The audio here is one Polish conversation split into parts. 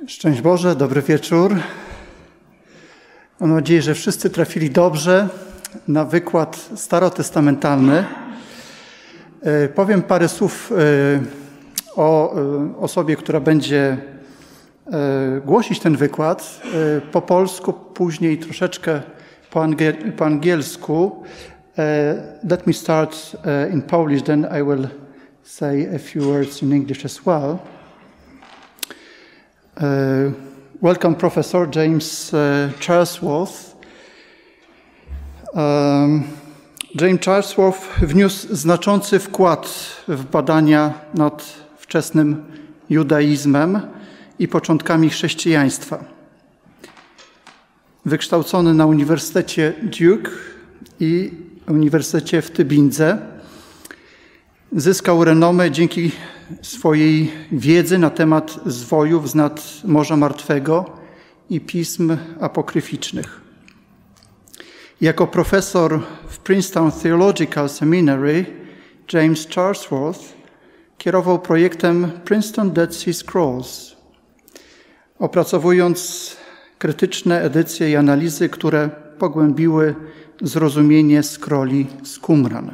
Szczęść Boże, dobry wieczór. Mam nadzieję, że wszyscy trafili dobrze na wykład starotestamentalny. Powiem parę słów o osobie, która będzie głosić ten wykład po polsku, później troszeczkę po angielsku. Let me start in Polish, then I will say a few words in English as well. Welcome, Professor James Charlesworth. James Charlesworth wniósł znaczący wkład w badania nad wczesnym judaizmem i początkami chrześcijaństwa. Wykształcony na Uniwersytecie Duke i Uniwersytecie w Tybindze, zyskał renomę dzięki swojej wiedzy na temat zwojów znad Morza Martwego i pism apokryficznych. Jako profesor w Princeton Theological Seminary James Charlesworth kierował projektem Princeton Dead Sea Scrolls, opracowując krytyczne edycje i analizy, które pogłębiły zrozumienie scrolli z Qumran.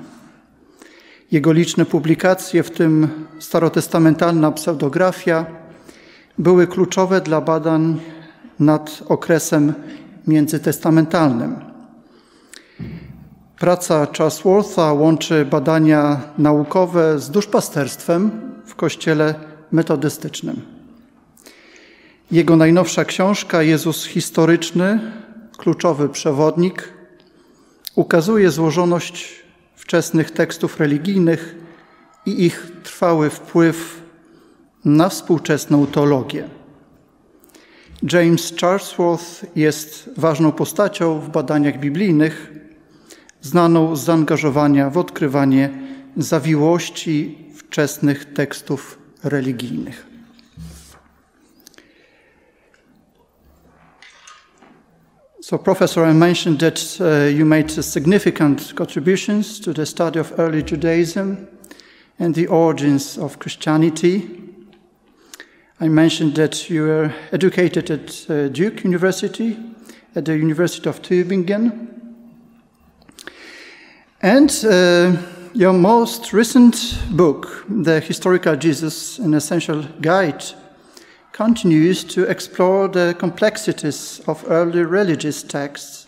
Jego liczne publikacje, w tym starotestamentalna pseudografia, były kluczowe dla badań nad okresem międzytestamentalnym. Praca Charleswortha łączy badania naukowe z duszpasterstwem w Kościele metodystycznym. Jego najnowsza książka Jezus historyczny, kluczowy przewodnik, ukazuje złożoność wczesnych tekstów religijnych i ich trwały wpływ na współczesną teologię. James Charlesworth jest ważną postacią w badaniach biblijnych, znaną z zaangażowania w odkrywanie zawiłości wczesnych tekstów religijnych. So, Professor, I mentioned that you made significant contributions to the study of early Judaism and the origins of Christianity. I mentioned that you were educated at Duke University, at the University of Tübingen. And your most recent book, The Historical Jesus, an Essential Guide, continues to explore the complexities of early religious texts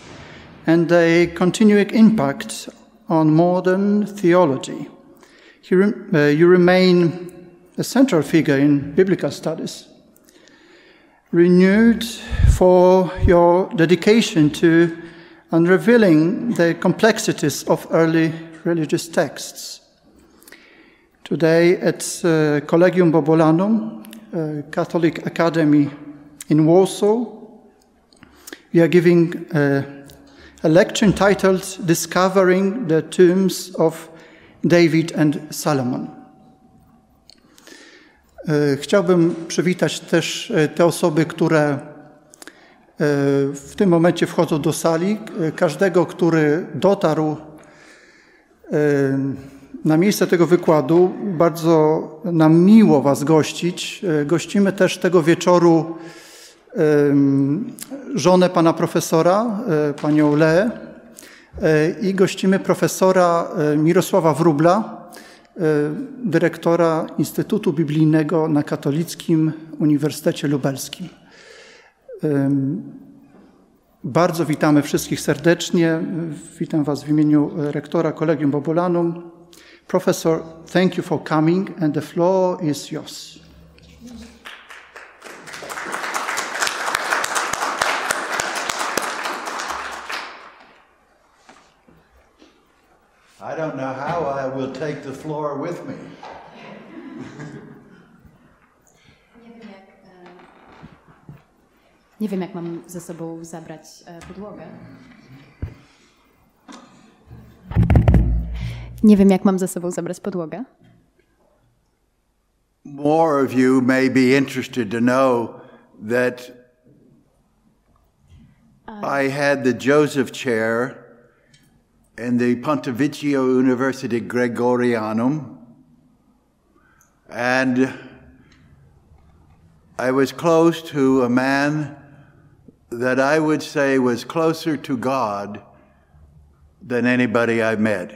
and their continuing impact on modern theology. You remain a central figure in biblical studies, renewed for your dedication to unraveling the complexities of early religious texts. Today at Collegium Bobolanum, Catholic Academy in Warsaw, we are giving a lecture entitled Discovering the Tombs of David and Salomon. Chciałbym przywitać też te osoby, które w tym momencie wchodzą do sali. Każdego, który dotarł na miejsce tego wykładu. Bardzo nam miło Was gościć. Gościmy też tego wieczoru żonę pana profesora, panią Leę, i gościmy profesora Mirosława Wróbla, dyrektora Instytutu Biblijnego na Katolickim Uniwersytecie Lubelskim. Bardzo witamy wszystkich serdecznie. Witam Was w imieniu rektora Collegium Bobolanum. Professor, thank you for coming, and the floor is yours. I don't know how I will take the floor with me. Nie wiem, jak mam ze sobą zabrać podłogę. Nie wiem, jak mam ze sobą zabrać podłogę. More of you may be interested to know that I had the Joseph Chair in the Pontificio University Gregorianum, and I was close to a man that I would say was closer to God than anybody I've met.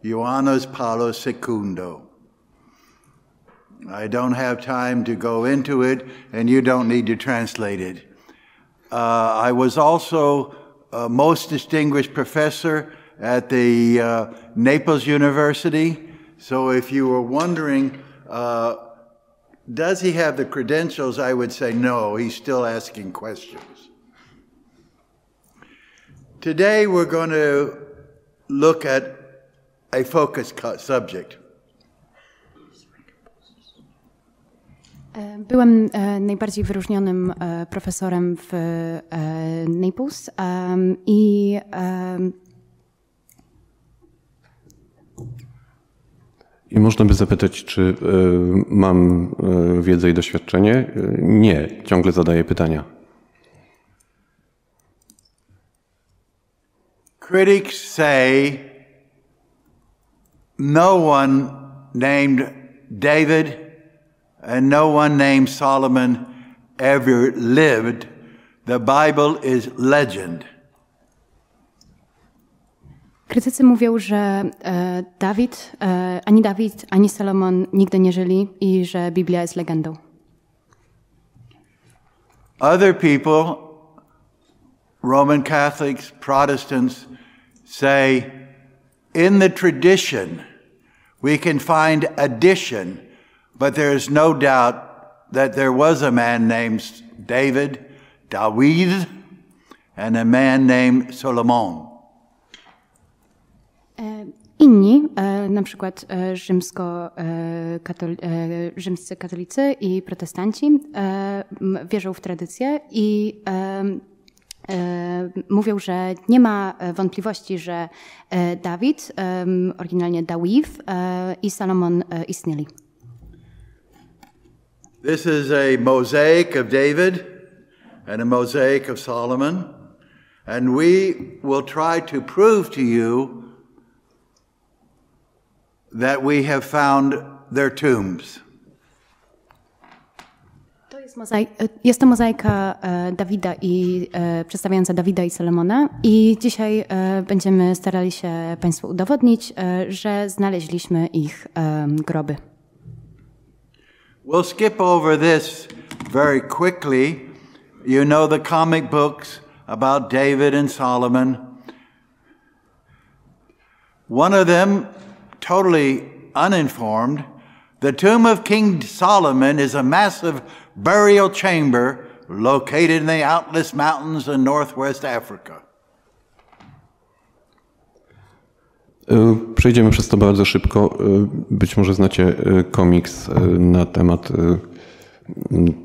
Johannes Paulus II. I don't have time to go into it, and you don't need to translate it. I was also a most distinguished professor at the Naples University. So if you were wondering, does he have the credentials, I would say no, he's still asking questions. Today we're going to look at a focus subject. Byłem najbardziej wyróżnionym profesorem w Naples i można by zapytać, czy mam wiedzę i doświadczenie? Nie, ciągle zadaję pytania. Critics say no one named David and no one named Solomon ever lived. The Bible is legend. Krytycy mówią, że ani Dawid, ani Salomon nigdy nie żyli i że Biblia jest legendą. Other people, Roman Catholics, Protestants, say in the tradition we can find addition, but there is no doubt that there was a man named David, and a man named Solomon. Inni, na przykład rzymscy katolicy i protestanci, wierzą w tradycję i mówią, że nie ma wątpliwości, że Dawid, oryginalnie Dawid, i Salomon istnieli. This is a mosaic of David and a mosaic of Solomon, and we will try to prove to you that we have found their tombs. Jest to mozaika Dawida przedstawiająca Dawida i Salomona i dzisiaj będziemy starali się Państwu udowodnić, że znaleźliśmy ich groby. We'll skip over this very quickly. You know the comic books about David and Solomon. One of them, totally uninformed, the tomb of King Solomon is a massive burial chamber located in the Atlas Mountains in northwest Africa. Przejdziemy przez to bardzo szybko. Być może znacie komiks na temat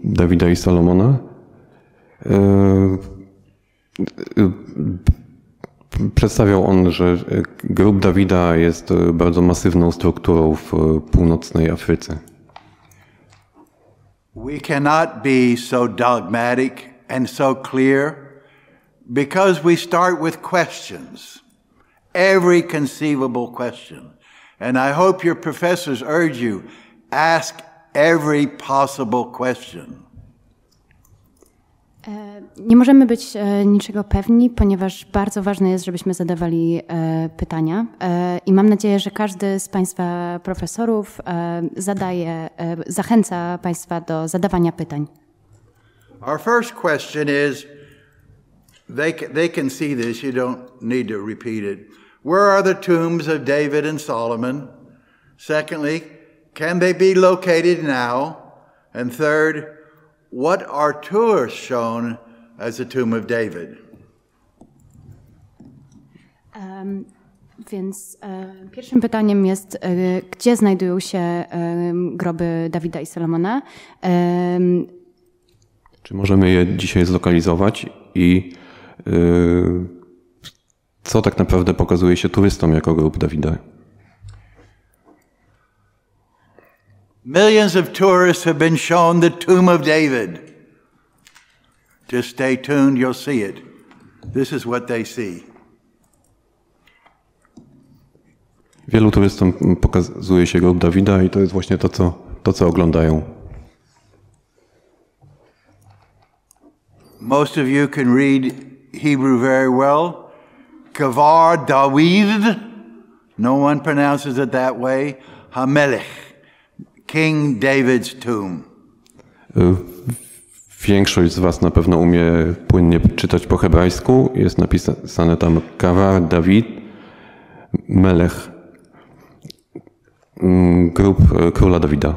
Dawida i Salomona. Przedstawiał on, że grób Dawida jest bardzo masywną strukturą w północnej Afryce. We cannot be so dogmatic and so clear because we start with questions. Every conceivable question. And I hope your professors urge you, ask every possible question. Nie możemy być niczego pewni, ponieważ bardzo ważne jest, żebyśmy zadawali pytania. I mam nadzieję, że każdy z Państwa profesorów zachęca Państwa do zadawania pytań. Our first question is, they can see this, you don't need to repeat it. Where are the tombs of David and Solomon? Secondly, can they be located now? And third, what are tours shown as the tomb of David? Więc pierwszym pytaniem jest, gdzie znajdują się groby Dawida i Salomona? Czy możemy je dzisiaj zlokalizować i co tak naprawdę pokazuje się turystom jako grób Dawida? Millions of tourists have been shown the tomb of David. Just stay tuned, you'll see it. This is what they see. Wielu turystom pokazuje się grób Dawida i to jest właśnie to, co oglądają. Most of you can read Hebrew very well. Kavar Dawid, no one pronounces it that way. Hamelech, King David's tomb. Większość z was na pewno umie płynnie czytać po hebrajsku. Jest napisane tam Kavar Dawid, Melech, grób króla Dawida.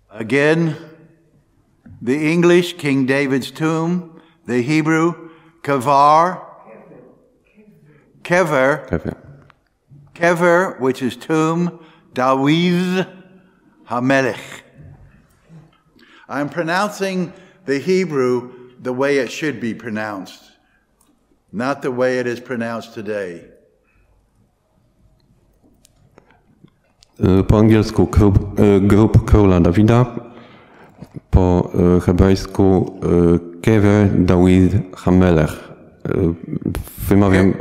Again, the English, King David's tomb. The Hebrew, Kavar, Kever, which is tomb, Dawid Hamelech. I'm pronouncing the Hebrew the way it should be pronounced, not the way it is pronounced today. Po angielsku grób króla Dawida, po hebrajsku Kever Dawid Hamelech. Wymawiam,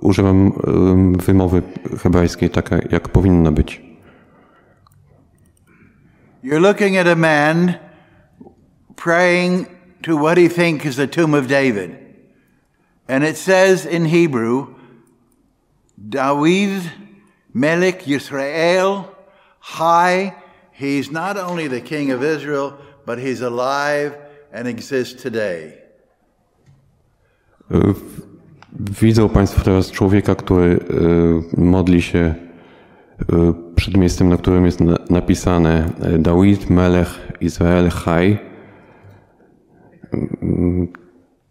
używam wymowy hebrajskiej taka, jak powinna być. You're looking at a man praying to what he thinks is the tomb of David. And it says in Hebrew, Dawid Melech Yisrael High. He's not only the king of Israel, but he's alive and exists today. Widzą Państwo teraz człowieka, który modli się przed miejscem, na którym jest napisane Dawid Melech Izrael Chai,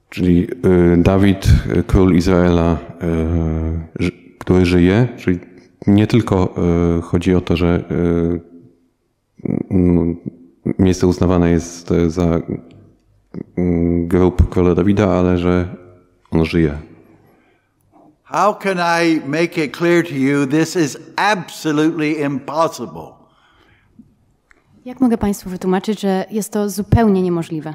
czyli Dawid, król Izraela, który żyje. Czyli nie tylko chodzi o to, że miejsce uznawane jest za grób króla Dawida, ale że on żyje. How can I make it clear to you this is absolutely impossible? Jak mogę Państwu wytłumaczyć, że jest to zupełnie niemożliwe?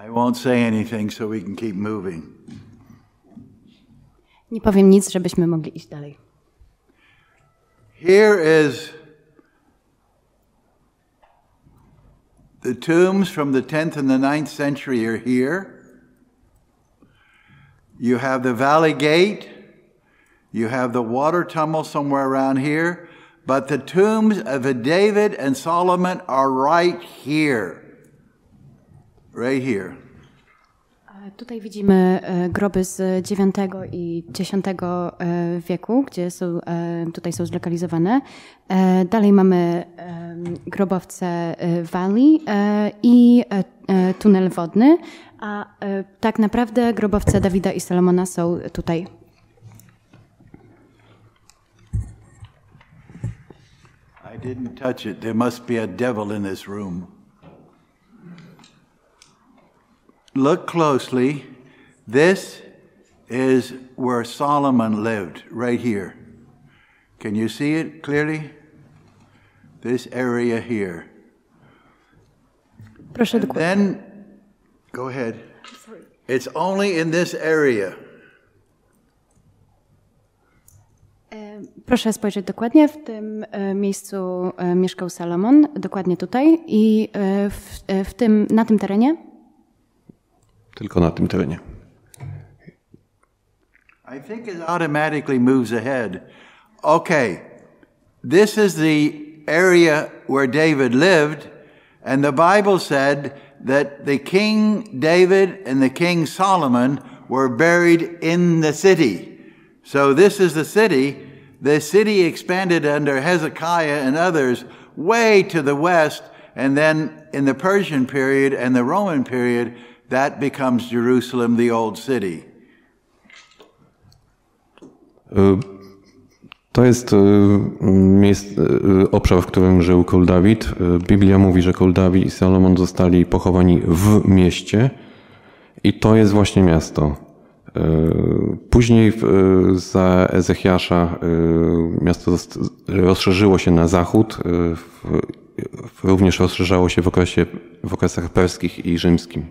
I won't say anything so we can keep moving. Nie powiem nic, żebyśmy mogli iść dalej. Here is the tombs from the 10th and the 9th century are here. You have the Valley Gate. You have the water tunnel somewhere around here. But the tombs of David and Solomon are right here. Right here. Tutaj widzimy groby z IX i X wieku, gdzie są, tutaj są zlokalizowane. Dalej mamy grobowce Valley i tunel wodny, a tak naprawdę grobowce Dawida i Salomona są tutaj. I didn't touch it. There must be a devil in this room. Look closely. This is where Solomon lived, right here. Can you see it clearly? This area here. Proszę and then, go ahead. It's only in this area. Proszę spojrzeć dokładnie. W tym miejscu mieszkał Salomon, dokładnie tutaj i na tym terenie. Tylko na tym terenie. I think it automatically moves ahead. Okay, this is the area where David lived, and the Bible said that the King David and the King Solomon were buried in the city. So this is the city. The city expanded under Hezekiah and others way to the west, and then in the Persian period and the Roman period, that becomes Jerusalem, the old city. To jest obszar, w którym żył król Dawid. Biblia mówi, że król Dawid i Salomon zostali pochowani w mieście i to jest właśnie miasto. Później za Ezechiasza miasto rozszerzyło się na zachód, również rozszerzało się w okresach perskich i rzymskim.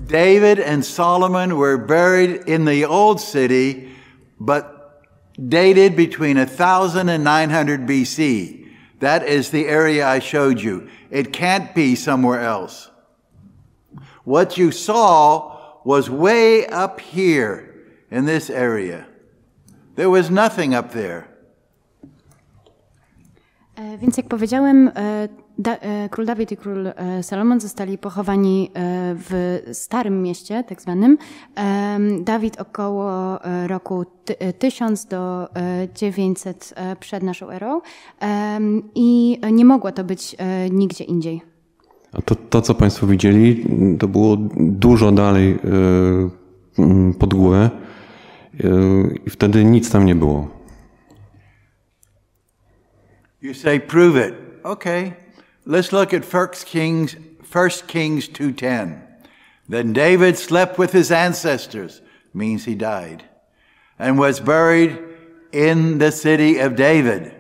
David and Solomon were buried in the old city, but dated between 1000 and 900 BC. That is the area I showed you. It can't be somewhere else. What you saw was way up here in this area. There was nothing up there. Więc jak powiedziałem, król Dawid i król Salomon zostali pochowani w Starym Mieście, tak zwanym. Dawid około roku 1000 do 900 przed naszą erą i nie mogło to być nigdzie indziej. A to, co Państwo widzieli, to było dużo dalej pod górę i wtedy nic tam nie było. You say, prove it. Okay. Let's look at 1 Kings 2:10. Then David slept with his ancestors, means he died, and was buried in the city of David.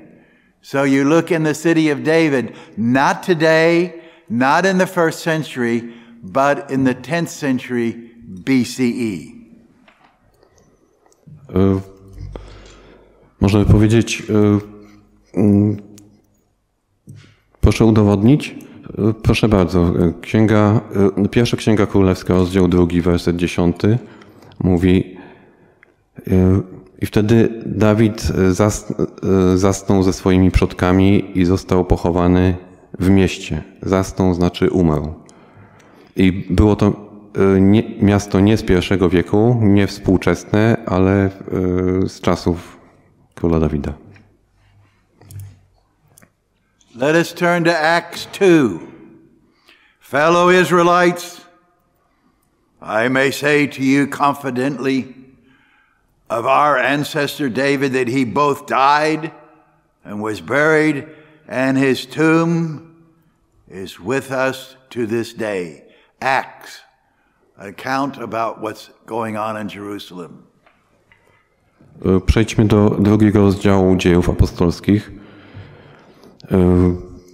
So you look in the city of David, not today, not in the 1st century, but in the 10th century BCE. Można by powiedzieć, proszę udowodnić? Proszę bardzo. Pierwsza Księga Królewska, rozdział 2, werset 10 mówi: i wtedy Dawid zasnął ze swoimi przodkami i został pochowany w mieście. Zasnął znaczy umarł. I było to miasto nie z I wieku, nie współczesne, ale z czasów króla Dawida. Let us turn to Acts 2. Fellow Israelites, I may say to you confidently of our ancestor David that he both died and was buried, and his tomb is with us to this day. Acts, an account about what's going on in Jerusalem. Przejdźmy do 2 rozdziału Dziejów Apostolskich.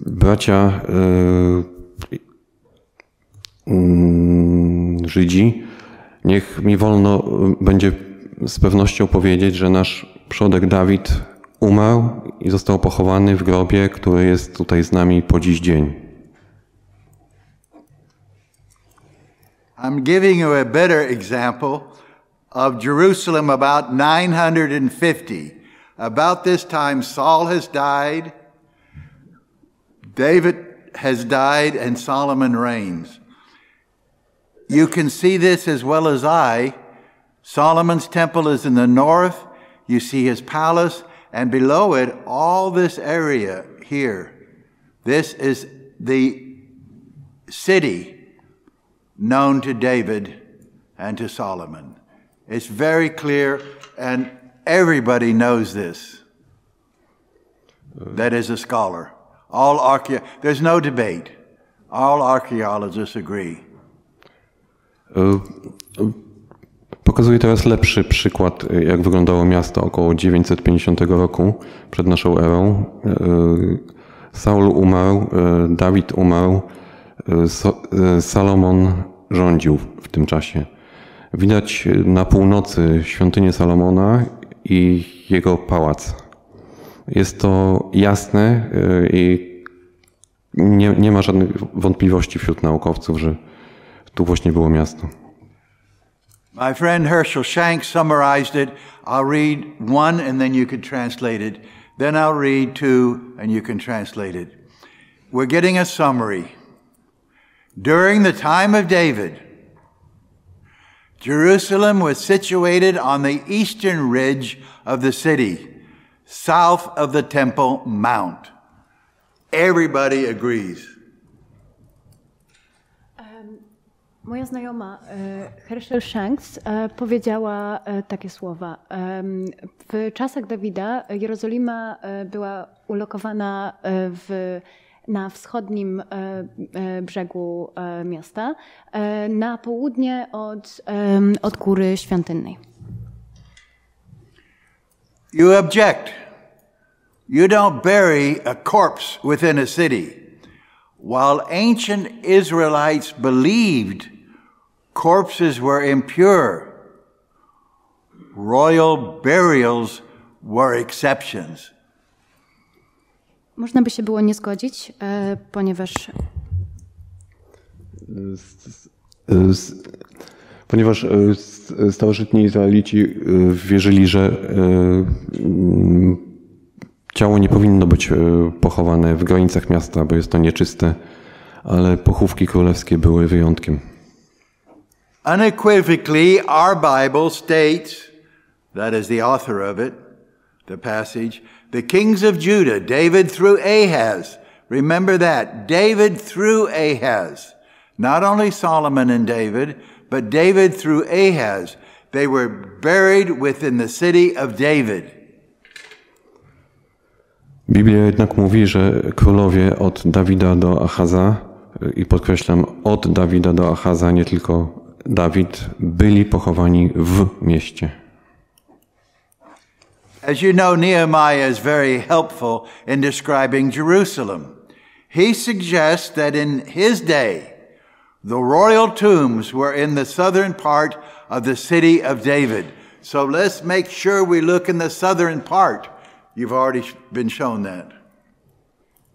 Bracia Żydzi, niech mi wolno będzie z pewnością powiedzieć, że nasz przodek Dawid umarł i został pochowany w grobie, który jest tutaj z nami po dziś dzień. I'm giving you a better example of Jerusalem about 950. About this time Saul has died, David has died, and Solomon reigns. You can see this as well as I. Solomon's temple is in the north. You see his palace, and below it, all this area here. This is the city known to David and to Solomon. It's very clear, and everybody knows this. That is a scholar. There's no debate. All archaeologists agree. Pokazuję teraz lepszy przykład, jak wyglądało miasto około 950 roku przed naszą erą. Saul umarł, Dawid umarł, Salomon rządził w tym czasie. Widać na północy świątynię Salomona i jego pałac. Jest to jasne i nie ma żadnych wątpliwości wśród naukowców, że tu właśnie było miasto. My friend Herschel Shanks summarized it. I'll read one and then you can translate it. Then I'll read two and you can translate it. We're getting a summary. During the time of David, Jerusalem was situated on the eastern ridge of the city, south of the Temple Mount. Everybody agrees. Moja znajoma Herschel Shanks powiedziała takie słowa. W czasach Dawida Jerozolima była ulokowana na wschodnim brzegu miasta, na południe od góry świątynnej. You object. You don't bury a corpse within a city. While ancient Israelites believed corpses were impure, royal burials were exceptions. Można by się było nie zgodzić, ponieważ starożytni Izraelici wierzyli, że ciało nie powinno być pochowane w granicach miasta, bo jest to nieczyste, ale pochówki królewskie były wyjątkiem. Unequivocally, our Bible states, that is the author of it, the passage, the kings of Judah, David through Ahaz. Remember that, David through Ahaz. Not only Solomon and David, but David through Ahaz. They were buried within the city of David. Biblia jednak mówi, że królowie od Dawida do Achaza, i podkreślam, od Dawida do Achaza, nie tylko Dawid, byli pochowani w mieście. As you know, Nehemiah is very helpful in describing Jerusalem. He suggests that in his day, the royal tombs were in the southern part of the city of David. So let's make sure we look in the southern part. You've already been shown that.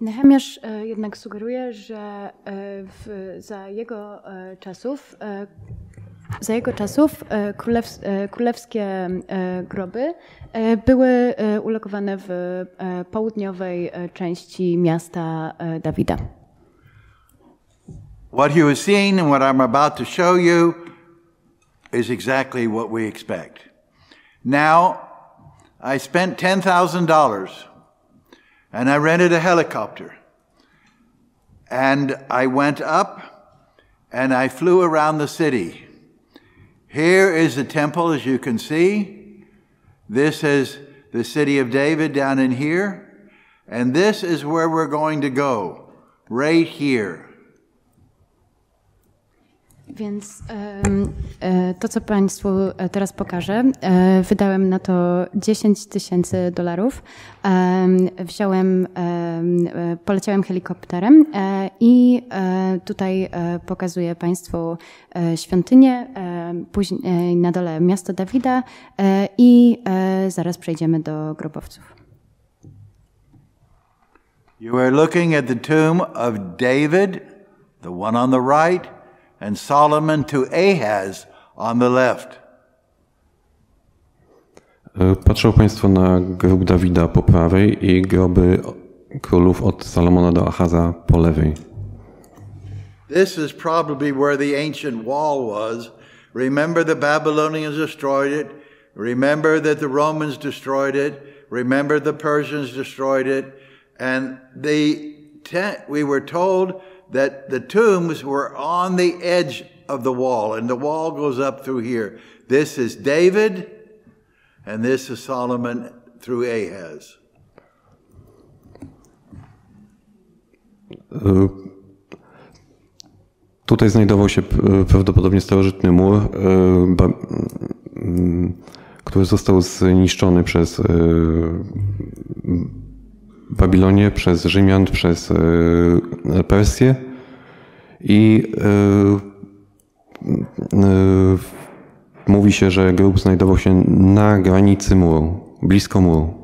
Nehemiasz jednak sugeruje, że za jego czasów królewskie groby były ulokowane w południowej części miasta Dawida. What you are seeing and what I'm about to show you is exactly what we expect. Now, I spent $10,000 and I rented a helicopter. And I went up and I flew around the city. Here is the temple, as you can see. This is the city of David down in here. And this is where we're going to go, right here. Więc to, co Państwu teraz pokażę, wydałem na to $10,000. Poleciałem helikopterem i tutaj pokazuję Państwu świątynię, później na dole miasto Dawida i zaraz przejdziemy do grobowców. You are looking at the tomb of David, the one on the right, and Solomon to Ahaz on the left. Patrzą Państwo na grób Dawida po prawej i groby królów od Salomona do Achaza po lewej. This is probably where the ancient wall was. Remember the Babylonians destroyed it. Remember that the Romans destroyed it. Remember the Persians destroyed it. And we were told that the tombs were on the edge of the wall, and the wall goes up through here. This is David, and this is Solomon through Ahaz. Tutaj znajdował się prawdopodobnie starożytny mur, który został zniszczony przez Babilonię, przez Rzymian, przez Persję i mówi się, że grób znajdował się na granicy muru, blisko muru.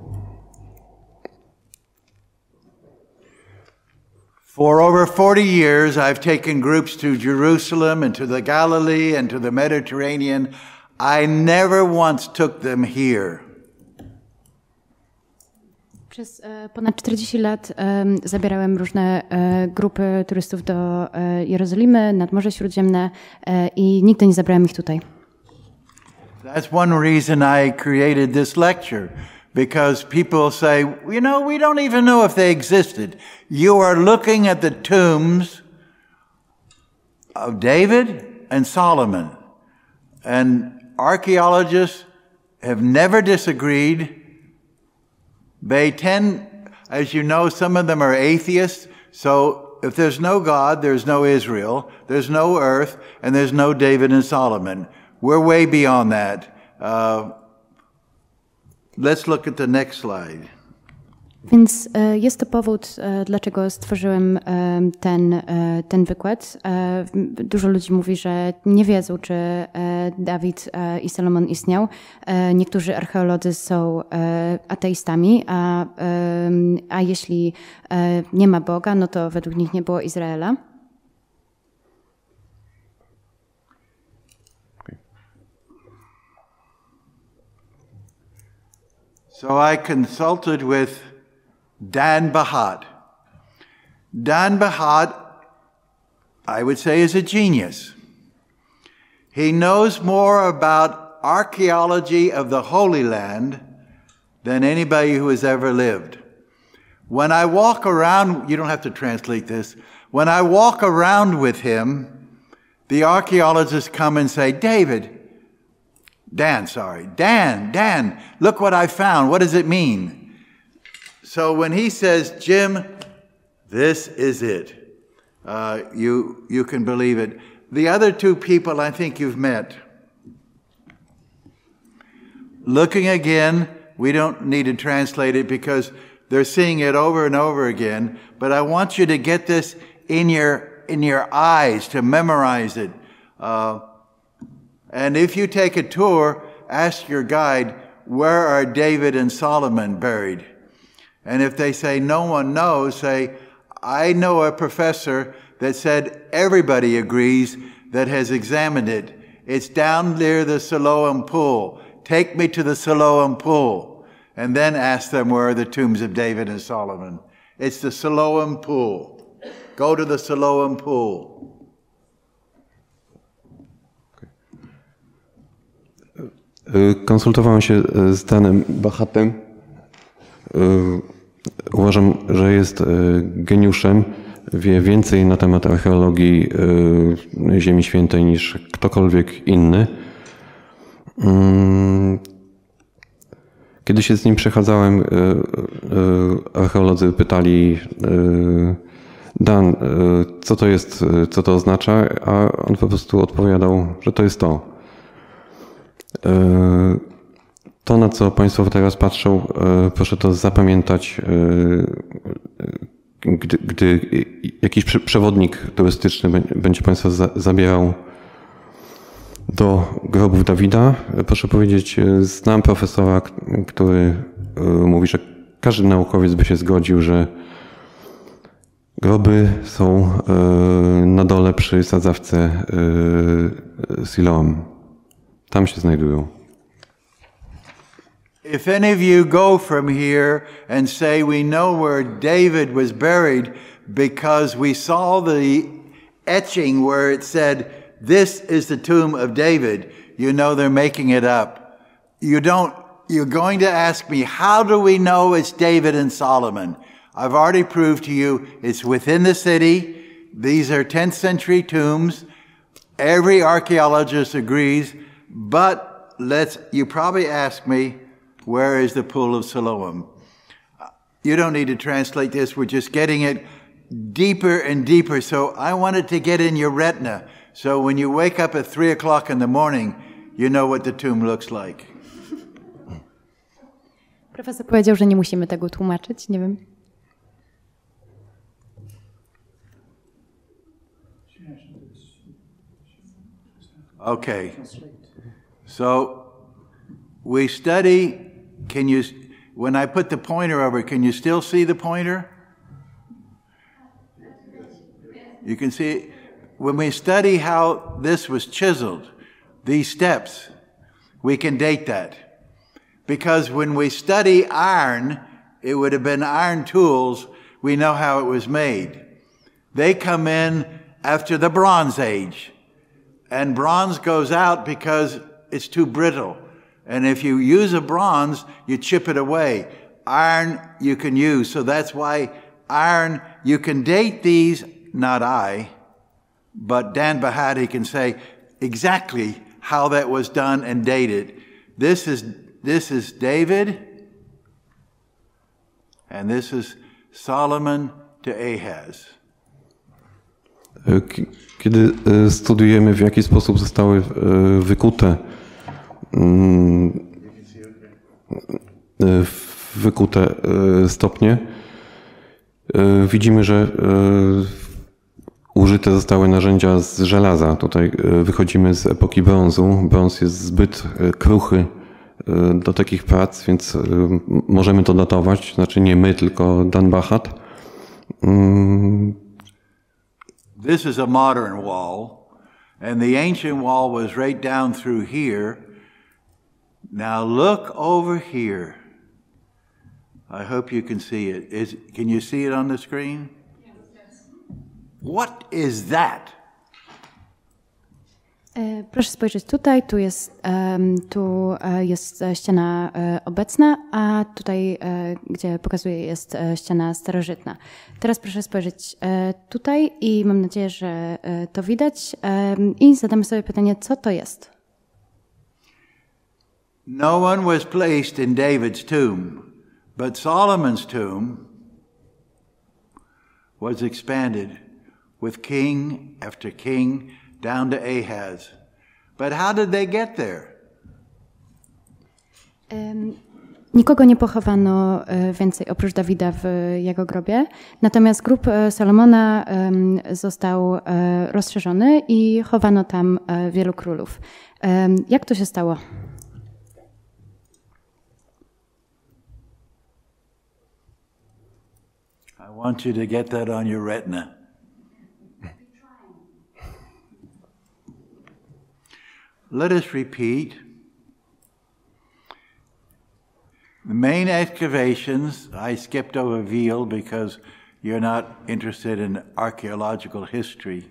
For over 40 years I've taken groups to Jerusalem and to the Galilee and to the Mediterranean. I never once took them here. Przez ponad 40 lat zabierałem różne grupy turystów do Jerozolimy, nad Morze Śródziemne i nigdy nie zabrałem ich tutaj. That's one reason I created this lecture, because people say, you know, we don't even know if they existed. You are looking at the tombs of David and Solomon, and archaeologists have never disagreed. They tend, as you know, some of them are atheists, so if there's no God, there's no Israel, there's no earth, and there's no David and Solomon. We're way beyond that. Let's look at the next slide. Więc jest to powód, dlaczego stworzyłem ten wykład. Dużo ludzi mówi, że nie wiedzą, czy Dawid i Salomon istniał. Niektórzy archeolodzy są ateistami, a jeśli nie ma Boga, no to według nich nie było Izraela. So I consulted with Dan Bahat. Dan Bahat, I would say, is a genius. He knows more about archaeology of the Holy Land than anybody who has ever lived. When I walk around, you don't have to translate this. When I walk around with him, the archaeologists come and say, Dan, look what I found. What does it mean? So when he says, Jim, this is it, you can believe it. The other two people I think you've met. Looking again, we don't need to translate it because they're seeing it over and over again, but I want you to get this in your eyes, to memorize it. And if you take a tour, ask your guide, where are David and Solomon buried? And if they say no one knows, say, I know a professor that said everybody agrees that has examined it. It's down near the Siloam pool. Take me to the Siloam pool. And then ask them where are the tombs of David and Solomon. It's the Siloam pool. Go to the Siloam pool. Konsultowałem się z Danem Bahatem. Uważam, że jest geniuszem. Wie więcej na temat archeologii Ziemi Świętej niż ktokolwiek inny. Kiedy się z nim przechadzałem, archeolodzy pytali Dan, co to jest, co to oznacza, a on po prostu odpowiadał, że to jest to. To, na co Państwo teraz patrzą, proszę to zapamiętać, gdy jakiś przewodnik turystyczny będzie Państwa zabierał do grobów Dawida. Proszę powiedzieć, znam profesora, który mówi, że każdy naukowiec by się zgodził, że groby są na dole przy sadzawce Siloam. Tam się znajdują. If any of you go from here and say we know where David was buried because we saw the etching where it said this is the tomb of David, you know they're making it up. You're going to ask me, how do we know it's David and Solomon? I've already proved to you it's within the city. These are 10th century tombs. Every archaeologist agrees, but you probably ask me, where is the pool of Siloam? You don't need to translate this. We're just getting it deeper and deeper. So I want it to get in your retina. So when you wake up at 3 o'clock in the morning, you know what the tomb looks like. Profesor powiedział, że nie musimy tego tłumaczyć. Nie wiem. Okay. So we study, when I put the pointer over, can you still see the pointer? You can see it. When we study how this was chiseled, these steps, we can date that. Because when we study iron, it would have been iron tools, we know how it was made. They come in after the Bronze Age. And bronze goes out because it's too brittle. And if you use a bronze, you chip it away. Iron you can use. So that's why iron, you can date these, not I, but Dan Bahati can say exactly how that was done and date it. This is David, and this is Solomon to Ahaz. Kiedy studiujemy, w jaki sposób zostały wykute wykute stopnie. Widzimy, że użyte zostały narzędzia z żelaza. Tutaj wychodzimy z epoki brązu. Brąz jest zbyt kruchy do takich prac, więc możemy to datować. Znaczy nie my, tylko Dan Bachat. This is a modern wall, and the ancient wall was right down through here. Now look over here. I hope you can see it. Can you see it on the screen? Yes. What is that? Proszę spojrzeć tutaj, tu jest ściana obecna, a tutaj, gdzie pokazuję, jest ściana starożytna. Teraz proszę spojrzeć tutaj i mam nadzieję, że to widać i zadamy sobie pytanie, co to jest? No one was placed in David's tomb, but Solomon's tomb was expanded with king after king down to Ahaz. But how did they get there? Nikogo nie pochowano więcej oprócz Dawida w jego grobie, natomiast grób Salomona został rozszerzony i chowano tam wielu królów. Jak to się stało? I want you to get that on your retina. Let us repeat. The main excavations, I skipped over Veal because you're not interested in archaeological history.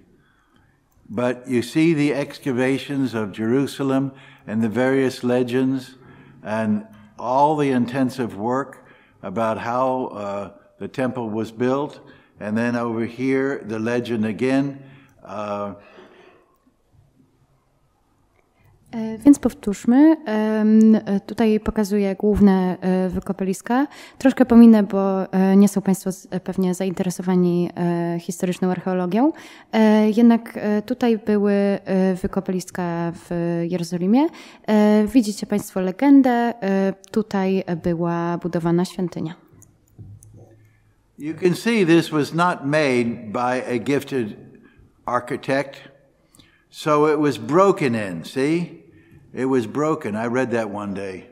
But you see the excavations of Jerusalem and the various legends and all the intensive work about how the temple was built. And then over here, the legend again. Więc powtórzmy. Tutaj pokazuję główne wykopaliska. Troszkę pominę, bo nie są Państwo pewnie zainteresowani historyczną archeologią. Jednak tutaj były wykopaliska w Jerozolimie. Widzicie Państwo legendę. Tutaj była budowana świątynia. You can see this was not made by a gifted architect, so it was broken in, see? It was broken. I read that one day.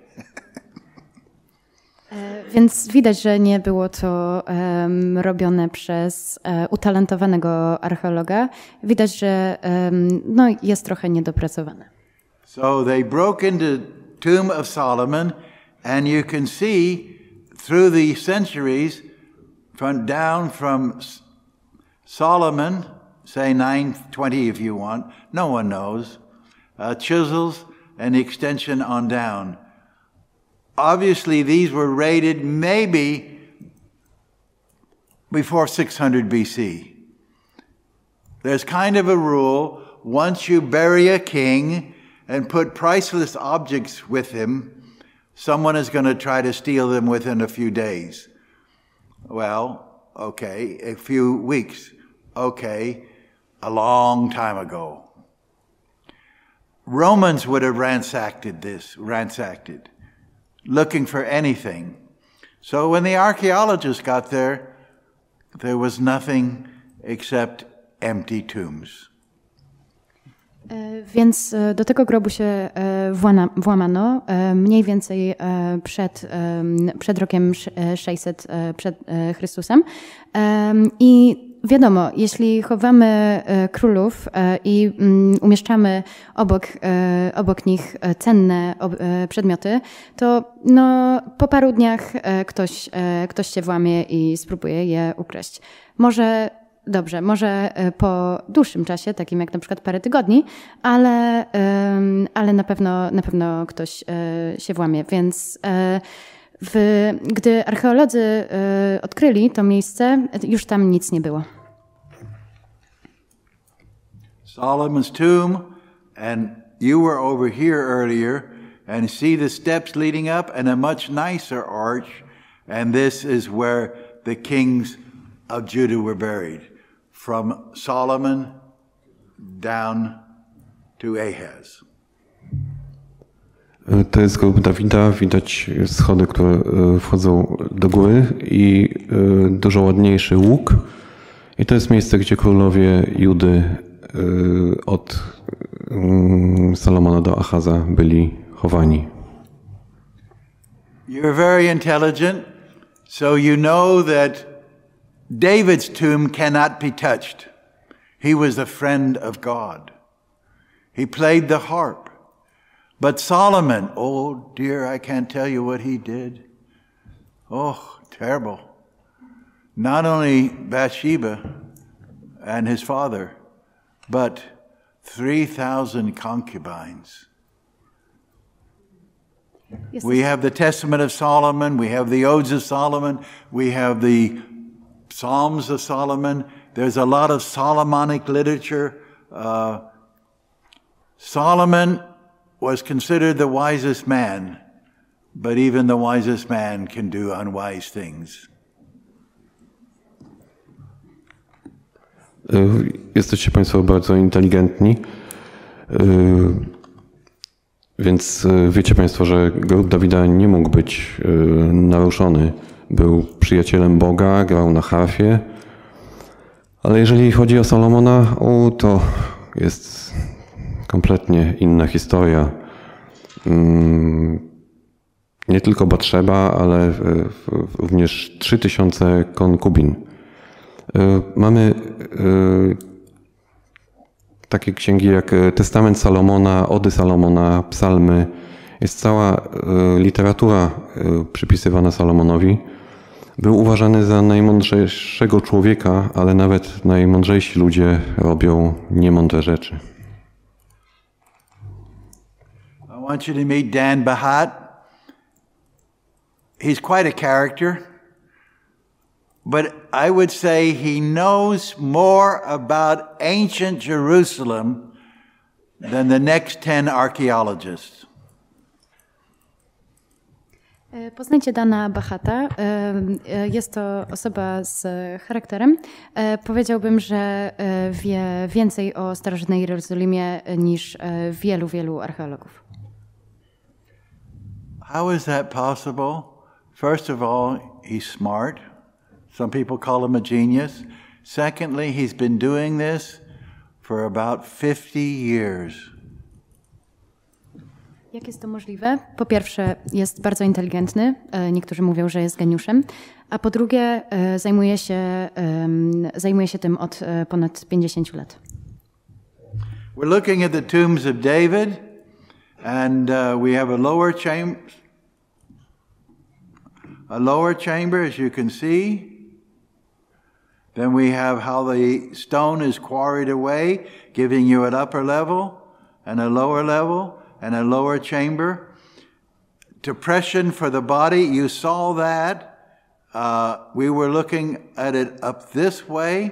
Więc widać, że nie było to robione przez utalentowanego archeologa. Widać, że jest trochę niedopracowane. So they broke into tomb of Solomon, and you can see through the centuries down from Solomon, say 920 if you want, no one knows, chisels and extension on down. Obviously these were rated maybe before 600 BC. There's kind of a rule, once you bury a king and put priceless objects with him, someone is going to try to steal them within a few days. Well, okay, a few weeks, okay, a long time ago. Romans would have ransacked it, looking for anything. So when the archaeologists got there, there was nothing except empty tombs. Więc do tego grobu się włamano mniej więcej przed rokiem 600 przed Chrystusem. I wiadomo, jeśli chowamy królów i umieszczamy obok nich cenne przedmioty, to po paru dniach ktoś się włamie i spróbuje je ukraść. Może po dłuższym czasie, takim jak na przykład parę tygodni, ale na pewno ktoś się włamie. Więc gdy archeolodzy odkryli to miejsce, już tam nic nie było. Solomon's tomb, and you were over here earlier, and see the steps leading up and a much nicer arch, and this is where the kings of Judah were buried, from Solomon down to Ahaz. To jest grób Dawida, widać schody, które wchodzą do góry i dużo ładniejszy łuk. I to jest miejsce, gdzie królowie Judy od Salomona do Achaza byli chowani. You're very intelligent, so you know that David's tomb cannot be touched. He was a friend of God. He played the harp. But Solomon, oh dear, I can't tell you what he did. Oh, terrible. Not only Bathsheba and his father, but 3,000 concubines. Yes, we have the Testament of Solomon, we have the Odes of Solomon, we have the Psalms of Solomon. There's a lot of Solomonic literature. Solomon was considered the wisest man, but even the wisest man can do unwise things. Jesteście Państwo bardzo inteligentni, więc wiecie Państwo, że grób Dawida nie mógł być naruszony. Był przyjacielem Boga, grał na harfie, ale jeżeli chodzi o Salomona, to jest kompletnie inna historia. Nie tylko Batrzeba, ale również 3000 konkubin. Mamy takie księgi jak Testament Salomona, Ody Salomona, Psalmy. Jest cała literatura przypisywana Salomonowi. Był uważany za najmądrzejszego człowieka, ale nawet najmądrzejsi ludzie robią niemądre rzeczy. I want you to meet Dan Bahat. He's quite a character, but I would say he knows more about ancient Jerusalem than the next 10 archaeologists. Poznajcie Dana Bahata. Jest to osoba z charakterem. Powiedziałbym, że wie więcej o starożytnej Jerozolimie niż wielu archeologów. How is that possible? First of all, he's smart. Some people call him a genius. Secondly, he's been doing this for about 50 years. Jak jest to możliwe? Po pierwsze, jest bardzo inteligentny. Niektórzy mówią, że jest geniuszem. A po drugie, zajmuje się tym od ponad 50 lat. We're looking at the tombs of David, and we have a lower chamber, as you can see. Then we have how the stone is quarried away, giving you an upper level and a lower level and a lower chamber. Depression for the body, you saw that. We were looking at it up this way.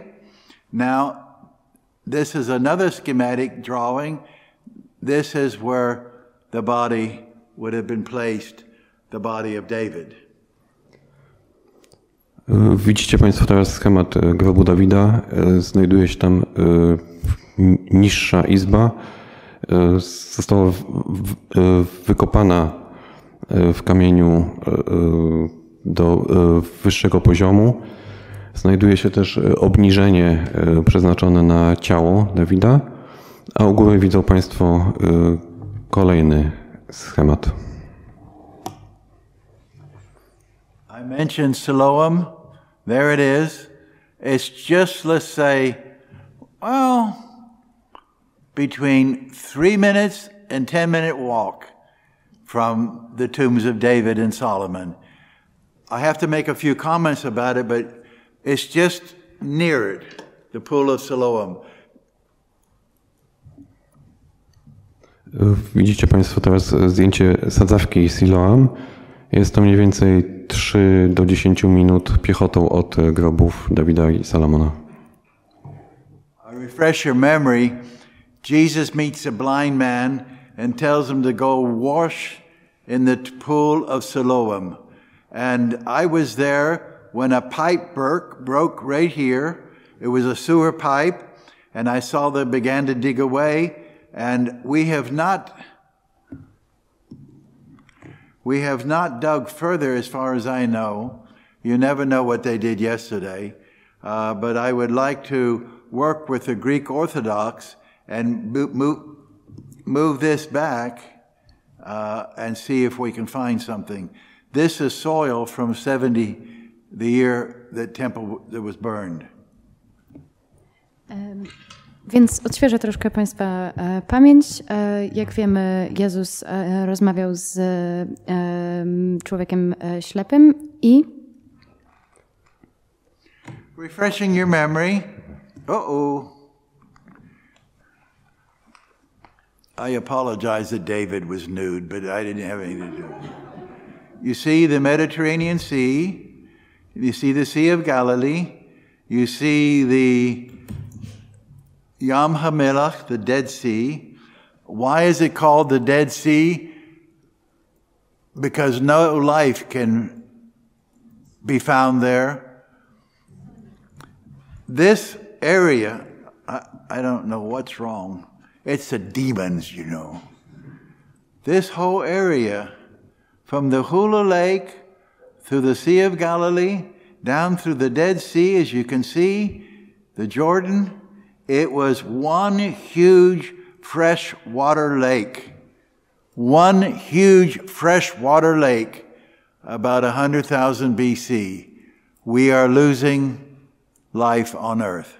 Now, this is another schematic drawing. This is where the body would have been placed, the body of David. Widzicie Państwo teraz schemat grobu Dawida. Znajduje się tam niższa izba. Została wykopana w kamieniu do wyższego poziomu. Znajduje się też obniżenie przeznaczone na ciało Dawida, a u góry widzą Państwo kolejny schemat. I mentioned Siloam. There it is. It's just, let's say, well, between 3 minutes and 10-minute walk from the tombs of David and Solomon. I have to make a few comments about it, but it's just near it, the pool of Siloam. Widzicie Państwo teraz zdjęcie sadzawki Siloam. Jest to mniej więcej 3 do 10 minut piechotą od grobów Dawida i Salomona. I refresh your memory. Jesus meets a blind man and tells him to go wash in the pool of Siloam. And I was there when a pipe broke right here. It was a sewer pipe, and I saw they began to dig away, and we have not We have not dug further as far as I know. You never know what they did yesterday. But I would like to work with the Greek Orthodox and move this back and see if we can find something. This is soil from 70, the year the temple that was burned. Więc odświeżę troszkę Państwa pamięć. Jak wiemy, Jezus rozmawiał z człowiekiem ślepym i refreshing your memory. I apologize that David was nude, but I didn't have anything to do with it. You see the Mediterranean Sea. You see the Sea of Galilee. You see the Yam HaMelech, the Dead Sea. Why is it called the Dead Sea? Because no life can be found there. This area, I don't know what's wrong. It's the demons, you know. This whole area, from the Hula Lake, through the Sea of Galilee, down through the Dead Sea, as you can see, the Jordan, it was one huge freshwater lake. One huge freshwater lake, about 100,000 BC. We are losing life on earth.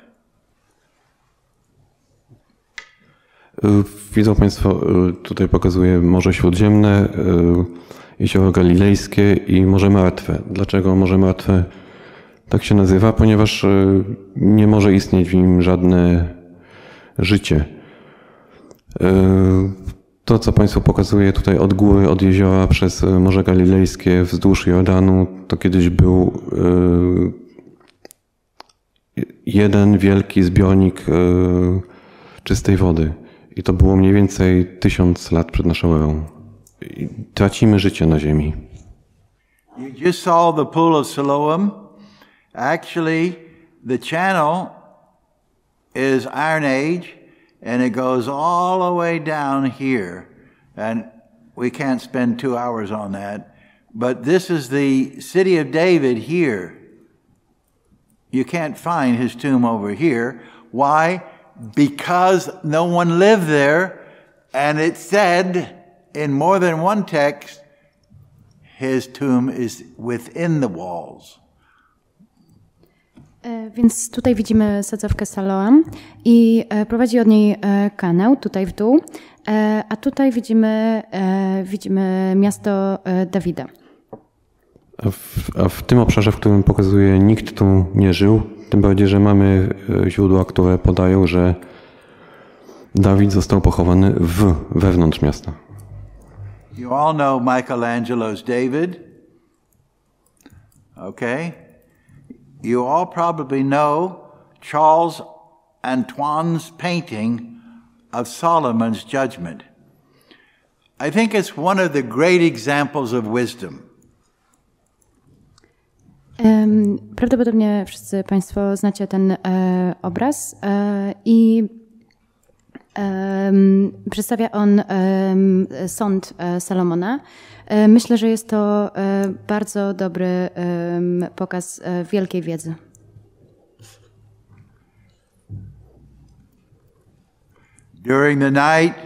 Widzą Państwo, tutaj pokazuję Morze Śródziemne, Jezioro Galilejskie i Morze Martwe. Dlaczego Morze Martwe tak się nazywa? Ponieważ nie może istnieć w nim żadne życie. To, co Państwu pokazuję tutaj od góry, od jeziora przez Morze Galilejskie wzdłuż Jordanu, to kiedyś był jeden wielki zbiornik czystej wody. I to było mniej więcej 1000 lat przed naszą erą. I tracimy życie na ziemi. You just saw the pool of Siloam. Actually, the channel is Iron Age, and it goes all the way down here. And we can't spend 2 hours on that. But this is the city of David here. You can't find his tomb over here. Why? Because no one lived there, and it said in more than one text, his tomb is within the walls. Więc tutaj widzimy sadzawkę Siloam i prowadzi od niej kanał tutaj w dół, a tutaj widzimy miasto Dawida. A w tym obszarze, w którym pokazuję, nikt tu nie żył. Tym bardziej, że mamy źródła, które podają, że Dawid został pochowany wewnątrz miasta. You all know Michelangelo's David. Okay? You all probably know Charles Antoine's painting of Solomon's judgment. I think it's one of the great examples of wisdom. Prawdopodobnie wszyscy Państwo znacie ten obraz i przedstawia on sąd Salomona. Myślę, że jest to bardzo dobry pokaz wielkiej wiedzy. During the night,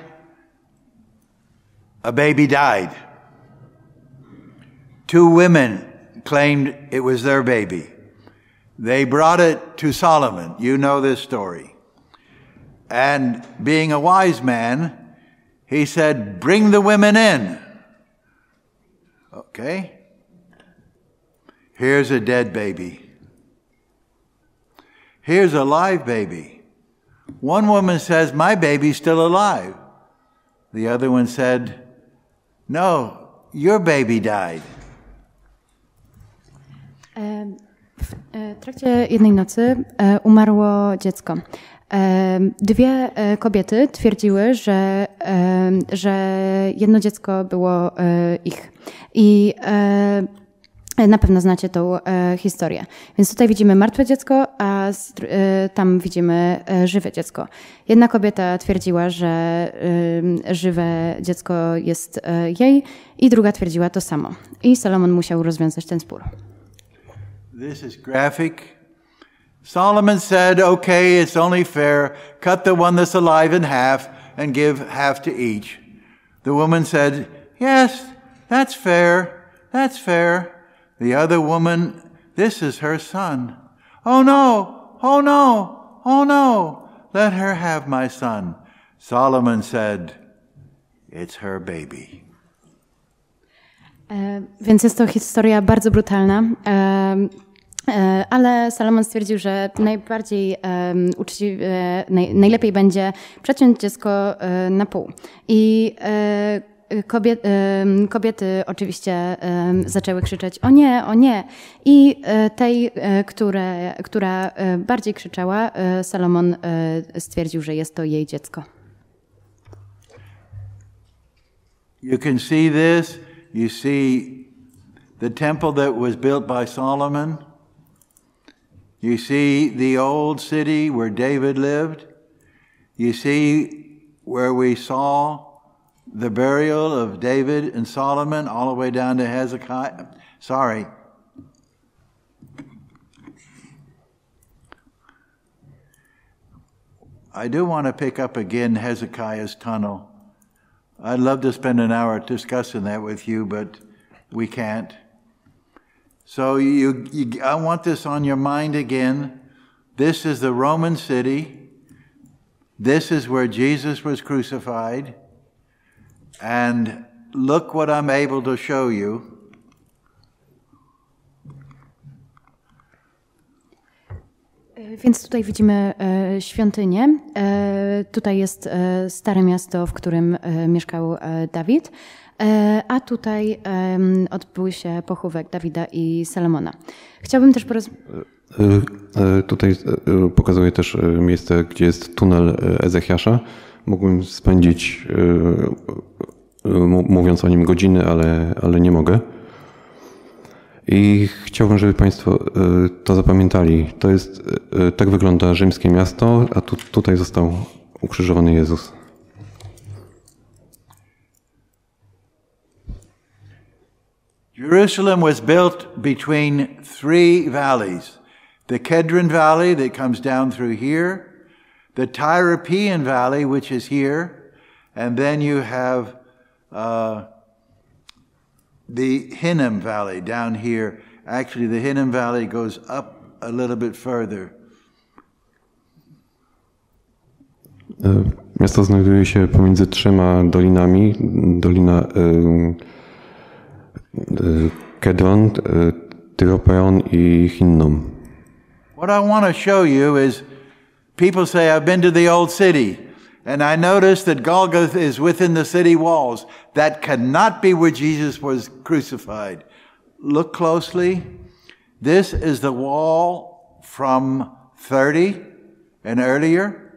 a baby died. 2 women claimed it was their baby. They brought it to Solomon. You know this story. And being a wise man, he said, "Bring the women in." Okay? Here's a dead baby. Here's a live baby. One woman says, "My baby's still alive." The other one said, "No, your baby died." W trakcie jednej nocy umarło dziecko. 2 kobiety twierdziły, że jedno dziecko było ich. I Na pewno znacie tą historię. Więc tutaj widzimy martwe dziecko, a tam widzimy żywe dziecko. Jedna kobieta twierdziła, że żywe dziecko jest jej i druga twierdziła to samo. I Salomon musiał rozwiązać ten spór. This is graphic. Solomon said, okay, it's only fair. Cut the one that's alive in half and give half to each. The woman said, yes, that's fair. That's fair. The other woman, this is her son. Oh no, oh no, oh no, let her have my son. Solomon said, it's her baby. Więc jest to historia bardzo brutalna, ale Salomon stwierdził, że najbardziej najlepiej będzie przeciąć dziecko na pół. I kobiety oczywiście zaczęły krzyczeć o nie, o nie. I tej, która bardziej krzyczała, Salomon stwierdził, że jest to jej dziecko. You can see this. You see the temple that was built by Solomon. You see the old city where David lived. You see where we saw the burial of David and Solomon all the way down to Hezekiah. Sorry. I do want to pick up again Hezekiah's tunnel. I'd love to spend an hour discussing that with you, but we can't. So I want this on your mind again. This is the Roman city. This is where Jesus was crucified. And look what I'm able to show you. Więc tutaj widzimy świątynię. Tutaj jest stare miasto, w którym mieszkał Dawid. A tutaj odbył się pochówek Dawida i Salomona. Chciałbym też Tutaj pokazuję też miejsce, gdzie jest tunel Ezechiasza. Mógłbym spędzić, mówiąc o nim, godziny, ale nie mogę. I chciałbym, żeby Państwo to zapamiętali. Tak wygląda rzymskie miasto, a tutaj został ukrzyżowany Jezus. Jerusalem was built between three valleys. The Kedron Valley that comes down through here, the Tyropean Valley, which is here, and then you have the Hinnom Valley down here. Actually, the Hinnom Valley goes up a little bit further. Miasto znajduje się pomiędzy trzema dolinami. Dolina Kedron, Tyropeon i Hinnom. What I want to show you is, people say, I've been to the old city, and I noticed that Golgotha is within the city walls. That cannot be where Jesus was crucified. Look closely. This is the wall from 30 and earlier.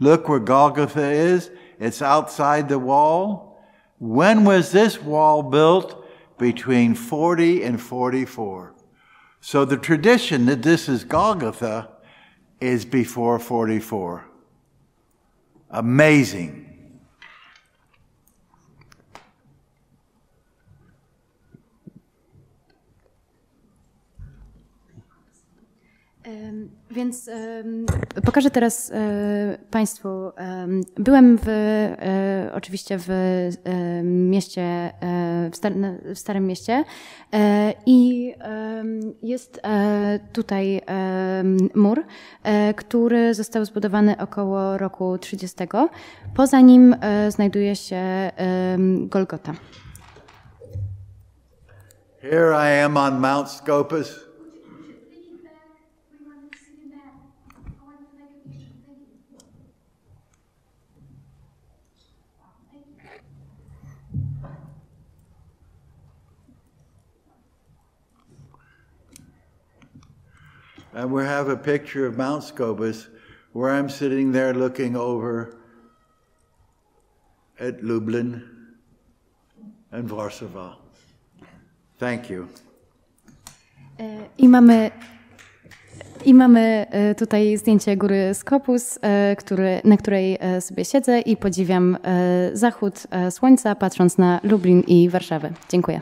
Look where Golgotha is. It's outside the wall. When was this wall built? Between 40 and 44. So the tradition that this is Golgotha is before 44. Amazing. Więc pokażę teraz Państwu. Byłem oczywiście w mieście, w Starym Mieście i jest tutaj mur, który został zbudowany około roku 30. Poza nim znajduje się Golgota. Here I am on Mount Scopus. And we have a picture of Mount Scopus where I'm sitting there looking over at Lublin and Warszawa. Thank you. I mamy tutaj zdjęcie góry Skopus, na której sobie siedzę i podziwiam zachód słońca, patrząc na Lublin i Warszawę. Dziękuję.